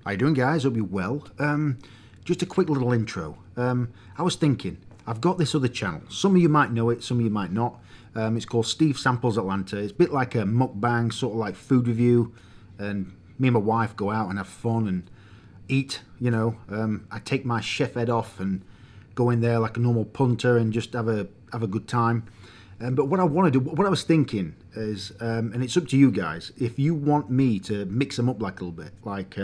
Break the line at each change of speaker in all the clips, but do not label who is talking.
How you doing, guys? Hope you're well. Just a quick little intro. I was thinking, I've got this other channel. Some of you might know it, some of you might not. It's called Steve Samples Atlanta. It's a bit like a mukbang, sort of like food review. And me and my wife go out and have fun and eat, you know. I take my chef head off and go in there like a normal punter and just have a good time. But what I want to do, what I was thinking is, and it's up to you guys, if you want me to mix them up like a little bit, like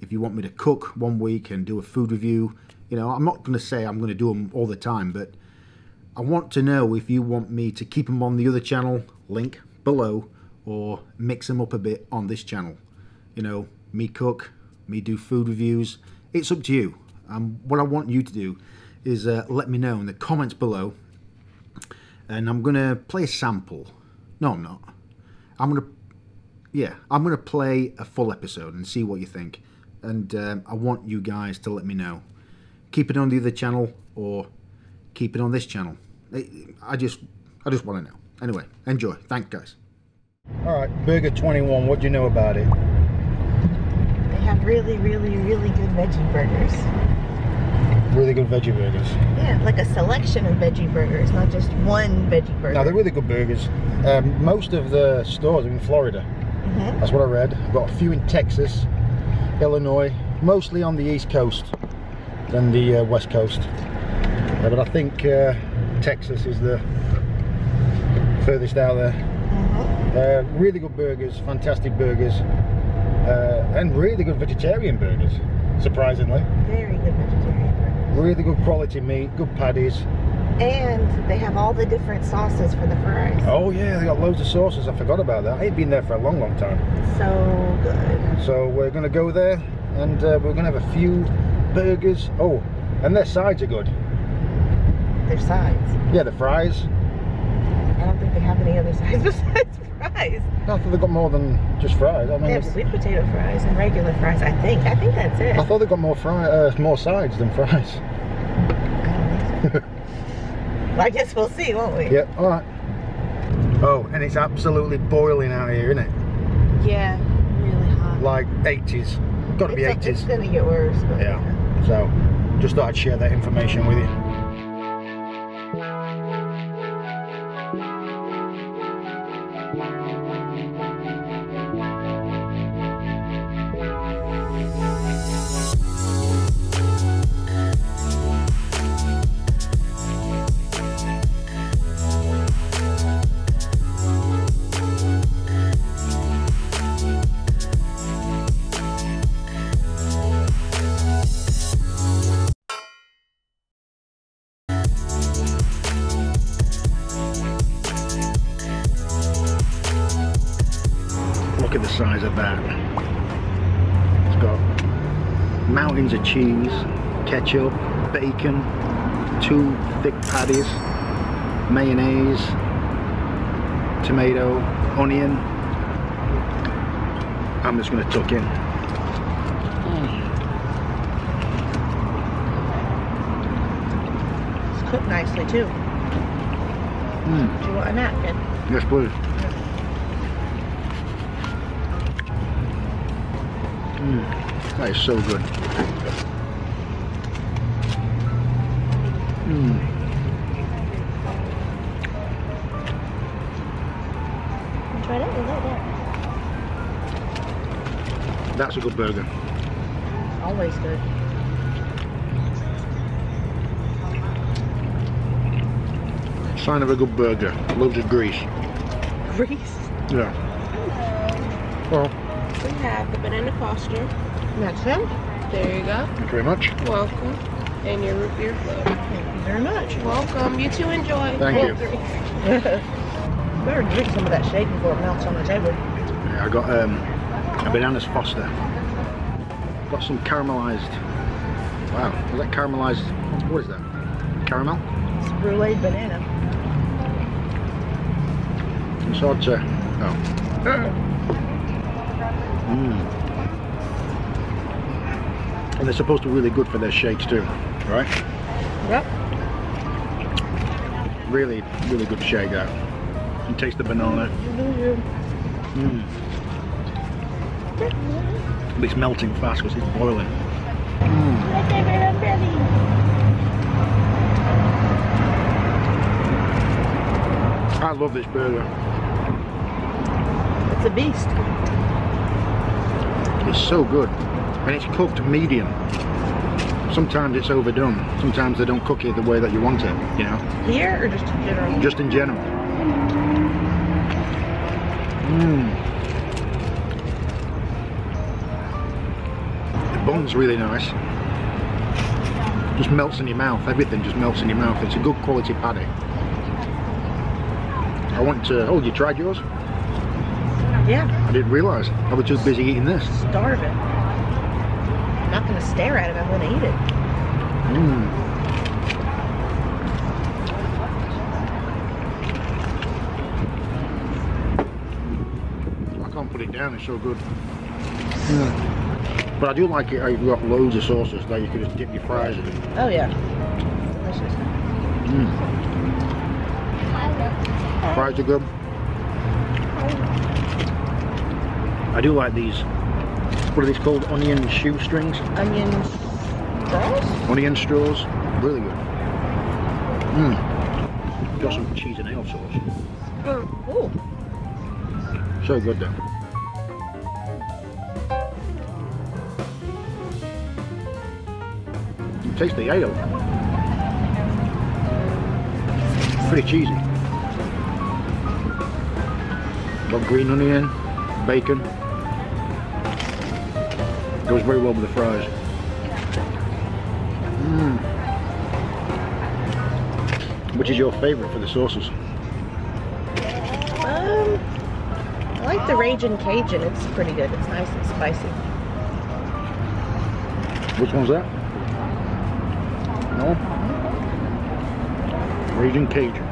if you want me to cook one week and do a food review, you know, I'm not going to say I'm going to do them all the time, but I want to know if you want me to keep them on the other channel, link below, or mix them up a bit on this channel. You know, me cook, me do food reviews, it's up to you. What I want you to do is let me know in the comments below. And I'm going to play a sample. No, I'm not. I'm going to play a full episode and see what you think. And I want you guys to let me know. Keep it on the other channel or keep it on this channel. I just want to know. Anyway, enjoy. Thanks, guys. All right, Burger 21, what do you know about it?
They have really good veggie burgers.
Really good veggie burgers.
Yeah, like a selection of veggie burgers, not just one veggie burger.
No, they're really good burgers. Most of the stores are in Florida. That's what I read. I've got a few in Texas, Illinois, mostly on the East Coast than the West Coast. But I think Texas is the furthest out there. Really good burgers, fantastic burgers, and really good vegetarian burgers, surprisingly.
Very good vegetarian burgers.
Really good quality meat, good patties.
And they have all the different sauces for the fries.
Oh yeah, they got loads of sauces. I forgot about that. I ain't been there for a long time.
So good.
So we're going to go there and we're going to have a few burgers. Oh, and their sides are good.
Their sides?
Yeah, the fries.
I don't think they have any other sides besides fries.
I thought they got more than just fries. I mean,
they have sweet potato fries and regular fries, I think. I think that's it.
I thought they got more sides than fries.
I don't think so. Well, I guess we'll see, won't we?
Yep, alright. Oh, and it's absolutely boiling out here, isn't it?
Yeah, really hot.
Like 80s. Gotta be 80s.
It's gonna get worse. But
yeah. So, just thought I'd share that information with you. Look at the size of that. It's got mountains of cheese, ketchup, bacon, 2 thick patties, mayonnaise, tomato, onion. I'm just going to tuck in.
It's cooked nicely too. Do you want a napkin?
Yes, please. That is so good.
Try that a little bit.
That's a good burger.
Always good.
Sign of a good burger. Loads of grease.
Grease?
Yeah. Well,
we have the banana foster.
That's him.
There you go.
thank you very much.
Welcome. And your root beer float.
Thank you very much.
Welcome. You too enjoy.
Thank you.
Better drink some of that shake before it melts on the table.
Yeah, I got a bananas foster. Got some caramelized. Wow, is that caramelized? What is that? Caramel?
It's bruleed banana.
Some sort of. Oh. And they're supposed to be really good for their shakes too, right?
Yep.
Really good shake that. And taste the banana. But it's melting fast because it's boiling. I love this burger.
It's a beast.
It's so good. And it's cooked medium. Sometimes it's overdone. Sometimes they don't cook it the way that you want it, you know?
Here or just in general?
Just in general. The bun's really nice. Just melts in your mouth. Everything just melts in your mouth. It's a good quality patty. I want to... Oh, you tried yours?
Yeah.
I didn't realise. I was too busy eating this.
Starving. I'm not going to stare at it. I'm going to eat it.
I can't put it down. It's so good. But I do like it how you've got loads of sauces that you can just dip your fries in.
Oh yeah. Delicious.
Fries are good. I do like these. What are these called? Onion shoestrings?
Onion straws?
Onion straws. Really good. Got some cheese and ale sauce.
Ooh.
So good though. You taste the ale. Pretty cheesy. Got green onion, bacon. Goes very well with the fries. Which is your favourite for the sauces?
I like the Ragin' Cajun. It's pretty good. It's nice and spicy.
Which one's that? No? Ragin' Cajun.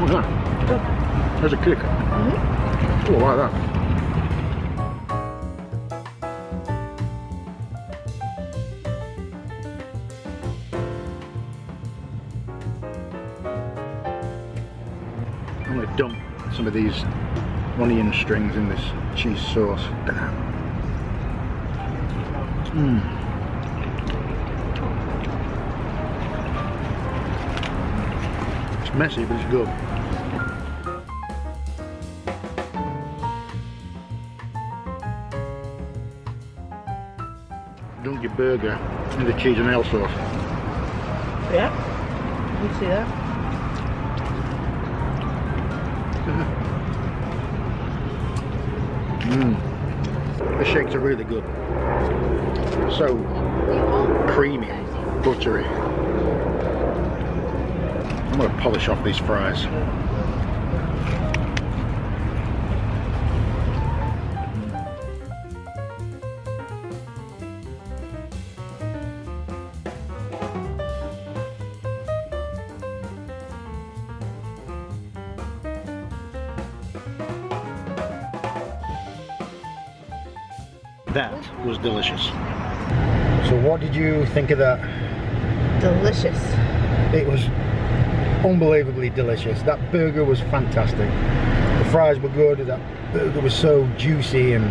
What's that? There's a kick. Oh, I like that. I'm going to dump some of these onion strings in this cheese sauce. Damn. It's messy, but it's good. Dunk your burger in the cheese and ale sauce.
Yeah. You see that?
The shakes are really good. So creamy and buttery. I'm going to polish off these fries. That was delicious. So what did you think of that?
Delicious.
It was unbelievably delicious. That burger was fantastic. The fries were good, that burger was so juicy, and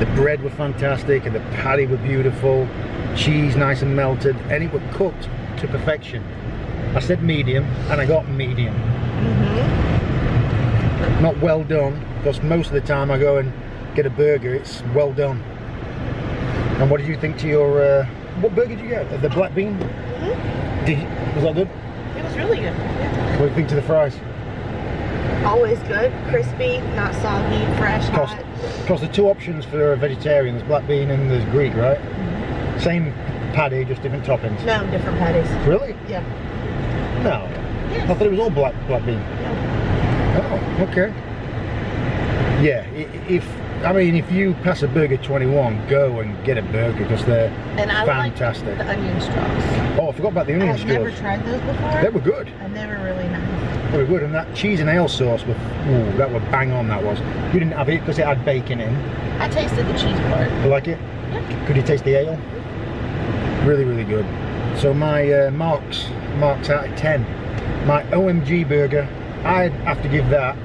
the bread was fantastic, and the patty was beautiful, cheese nice and melted, and it was cooked to perfection. I said medium, and I got medium. Not well done, because most of the time I go and get a burger, it's well done. And what did you think to your, what burger did you get? The black bean? Was that good?
It was really good.
What do you think to the fries?
Always good. Crispy, not soggy, fresh, hot.
Because the two options for a vegetarian, there's black bean and there's Greek, right? Same patty, just different toppings.
No, different patties.
Really?
Yeah.
No.
Yes.
I thought it was all black bean.
No.
Oh, okay. Yeah, if you pass a Burger 21, go and get a burger because they're fantastic.
Like the onion straws.
Oh, I forgot about the onion straws.
I've never tried those before.
They were good.
And they were really nice.
They were good, and that cheese and ale sauce was, ooh, that was bang on, that was. You didn't have it because it had bacon in.
I tasted the cheese part.
You like it?
Yeah.
Could you taste the ale? Really, really good. So my marks out of 10. My OMG burger I'd have to give that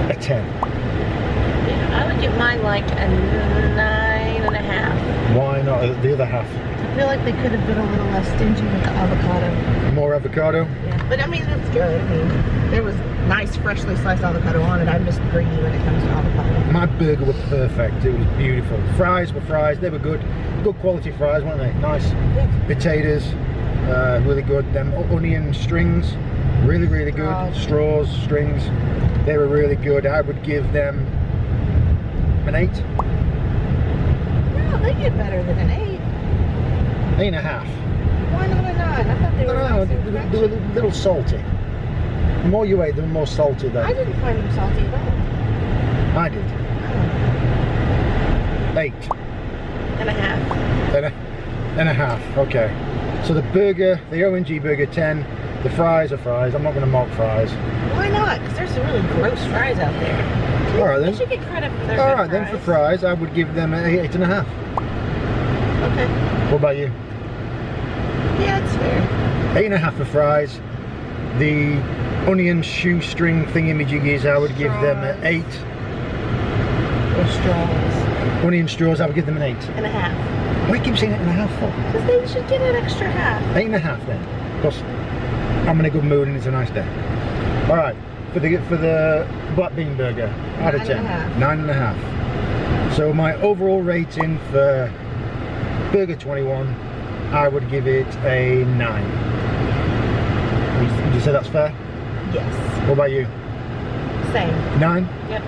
a 10.
Yeah, I would give mine like a 9.5.
Why not the other half?
I feel like they could have been a little less stingy with the avocado.
More avocado?
Yeah, but I mean, it's good. I mean, there was nice, freshly sliced avocado on it. I'm just greedy when it comes to avocado.
My burger was perfect. It was beautiful. Fries were fries. They were good. Good quality fries, weren't they? Nice.
Yeah.
Potatoes, really good. Them onion strings, really, really good. Straws, strings, they were really good. I would give them an 8.
No, they get better than an 8.
8.5.
Why not a 9? I thought they were nice and
they were a little salty. The more you ate, the more salty they were.
I didn't find them salty at all.
I did.
8.5.
And a half, okay. So the burger, the ONG burger 10, the fries are fries. I'm not going to mock fries.
Why not? Because there's some really gross fries out there.
All right then.
They should get credit for their
All right then, for fries, I would give them an 8.5.
Okay.
What about you?
Yeah, it's fair.
8.5 for fries. The onion shoestring thingamajiggies, I would give them an 8.
Or straws.
Onion straws, I would give them an
8.5.
Why do you keep saying 8.5 for?
Because they should get an extra half.
8.5 then, because I'm in a good mood and it's a nice day. All right, for the black bean burger, out of 10, 9.5. So my overall rating for Burger 21, I would give it a 9. Would you say that's fair?
Yes.
What about you?
Same.
9?
Yep.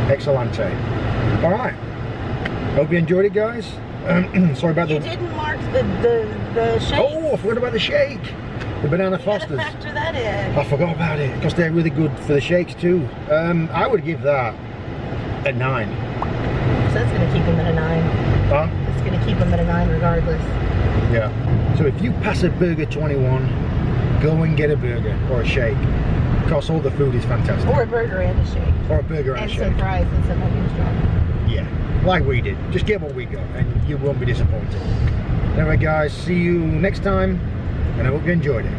Excellente. All right. Hope you enjoyed it, guys. Sorry about
You didn't mark the shake.
Oh, I forgot about the shake. The banana Fosters.
Factor that in.
I forgot about it because they're really good for the shakes too. I would give that a 9.
So that's going to keep them at a 9.
Huh?
It's going to keep them at a 9 regardless.
Yeah. So if you pass a Burger 21, go and get a burger or a shake because all the food is fantastic.
Or a burger and a shake.
Or a burger and a shake.
And some fries and some onion straws.
Yeah, like we did. Just get what we got and you won't be disappointed. Anyway guys, see you next time and I hope you enjoyed it.